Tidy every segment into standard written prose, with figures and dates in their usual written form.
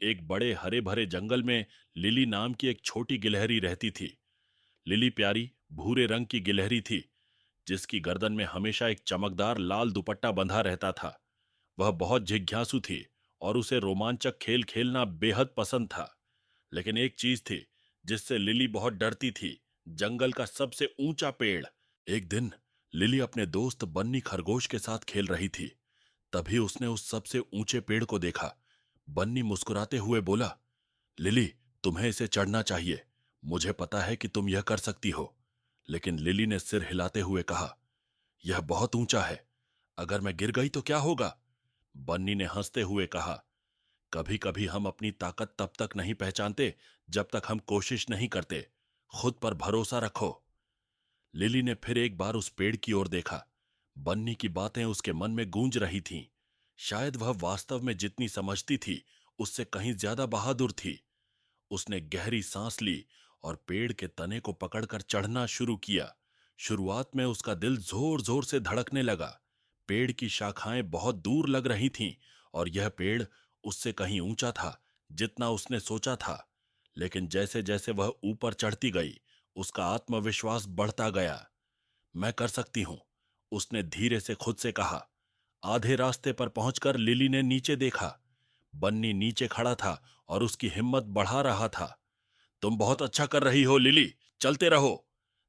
एक बड़े हरे भरे जंगल में लिली नाम की एक छोटी गिलहरी रहती थी। लिली प्यारी भूरे रंग की गिलहरी थी, जिसकी गर्दन में हमेशा एक चमकदार लाल दुपट्टा बंधा रहता था। वह बहुत जिज्ञासु थी और उसे रोमांचक खेल खेलना बेहद पसंद था। लेकिन एक चीज थी जिससे लिली बहुत डरती थी, जंगल का सबसे ऊंचा पेड़। एक दिन लिली अपने दोस्त बन्नी खरगोश के साथ खेल रही थी। तभी उसने उस सबसे ऊंचे पेड़ को देखा। बन्नी मुस्कुराते हुए बोला, लिली, तुम्हें इसे चढ़ना चाहिए। मुझे पता है कि तुम यह कर सकती हो। लेकिन लिली ने सिर हिलाते हुए कहा, यह बहुत ऊंचा है। अगर मैं गिर गई तो क्या होगा? बन्नी ने हंसते हुए कहा, कभी कभी हम अपनी ताकत तब तक नहीं पहचानते जब तक हम कोशिश नहीं करते। खुद पर भरोसा रखो। लिली ने फिर एक बार उस पेड़ की ओर देखा। बन्नी की बातें उसके मन में गूंज रही थीं। शायद वह वास्तव में जितनी समझती थी, उससे कहीं ज्यादा बहादुर थी। उसने गहरी सांस ली और पेड़ के तने को पकड़कर चढ़ना शुरू किया। शुरुआत में उसका दिल जोर जोर से धड़कने लगा। पेड़ की शाखाएं बहुत दूर लग रही थीं और यह पेड़ उससे कहीं ऊंचा था जितना उसने सोचा था। लेकिन जैसे जैसे वह ऊपर चढ़ती गई, उसका आत्मविश्वास बढ़ता गया। मैं कर सकती हूं, उसने धीरे से खुद से कहा। आधे रास्ते पर पहुंचकर लिली ने नीचे देखा। बन्नी नीचे खड़ा था और उसकी हिम्मत बढ़ा रहा था। तुम बहुत अच्छा कर रही हो लिली, चलते रहो।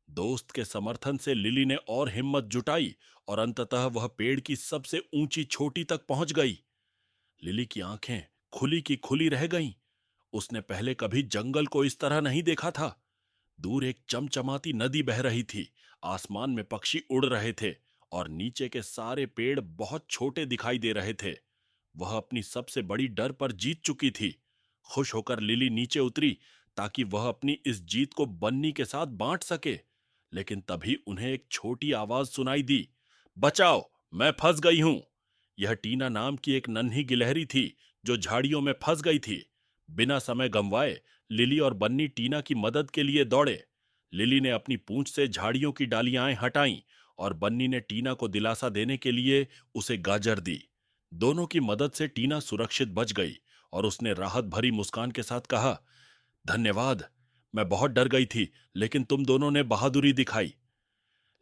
दोस्त के समर्थन से लिली ने और हिम्मत जुटाई और अंततः वह पेड़ की सबसे ऊंची चोटी तक पहुंच गई। लिली की आंखें खुली की खुली रह गईं। उसने पहले कभी जंगल को इस तरह नहीं देखा था। दूर एक चमचमाती नदी बह रही थी, आसमान में पक्षी उड़ रहे थे और नीचे के सारे पेड़ बहुत छोटे दिखाई दे रहे थे। वह अपनी सबसे बड़ी डर पर जीत चुकी थी। खुश होकर लिली नीचे उतरी ताकि वह अपनी इस जीत को बन्नी के साथ बांट सके। लेकिन तभी उन्हें एक छोटी आवाज सुनाई दी, बचाओ, मैं फंस गई हूं। यह टीना नाम की एक नन्ही गिलहरी थी जो झाड़ियों में फंस गई थी। बिना समय गंवाए लिली और बन्नी टीना की मदद के लिए दौड़े। लिली ने अपनी पूंछ से झाड़ियों की डालियां हटाईं और बन्नी ने टीना को दिलासा देने के लिए उसे गाजर दी। दोनों की मदद से टीना सुरक्षित बच गई और उसने राहत भरी मुस्कान के साथ कहा, धन्यवाद। मैं बहुत डर गई थी, लेकिन तुम दोनों ने बहादुरी दिखाई।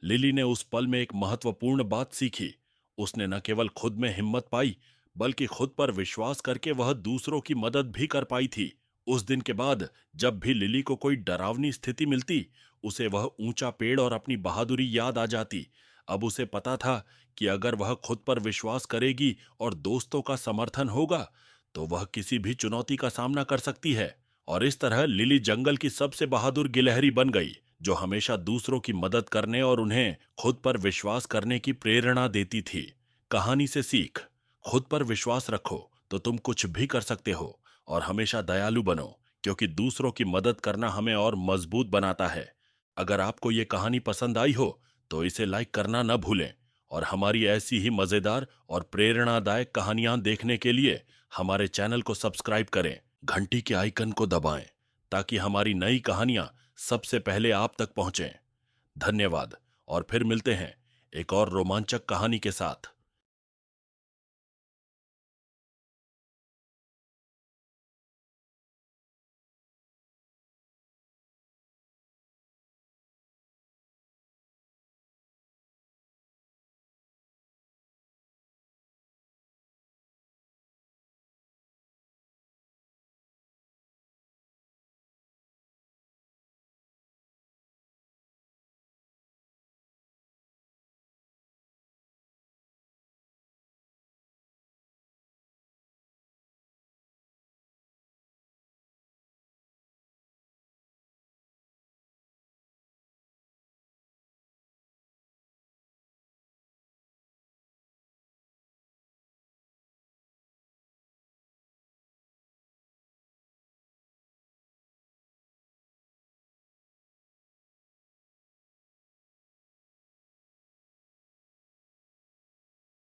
लिली ने उस पल में एक महत्वपूर्ण बात सीखी। उसने न केवल खुद में हिम्मत पाई, बल्कि खुद पर विश्वास करके वह दूसरों की मदद भी कर पाई थी। उस दिन के बाद जब भी लिली को कोई डरावनी स्थिति मिलती, उसे वह ऊंचा पेड़ और अपनी बहादुरी याद आ जाती। अब उसे पता था कि अगर वह खुद पर विश्वास करेगी और दोस्तों का समर्थन होगा, तो वह किसी भी चुनौती का सामना कर सकती है। और इस तरह लिली जंगल की सबसे बहादुर गिलहरी बन गई, जो हमेशा दूसरों की मदद करने और उन्हें खुद पर विश्वास करने की प्रेरणा देती थी। कहानी से सीख, खुद पर विश्वास रखो तो तुम कुछ भी कर सकते हो। और हमेशा दयालु बनो, क्योंकि दूसरों की मदद करना हमें और मजबूत बनाता है। अगर आपको ये कहानी पसंद आई हो तो इसे लाइक करना न भूलें। और हमारी ऐसी ही मजेदार और प्रेरणादायक कहानियां देखने के लिए हमारे चैनल को सब्सक्राइब करें, घंटी के आइकन को दबाएं, ताकि हमारी नई कहानियां सबसे पहले आप तक पहुंचें। धन्यवाद। और फिर मिलते हैं एक और रोमांचक कहानी के साथ।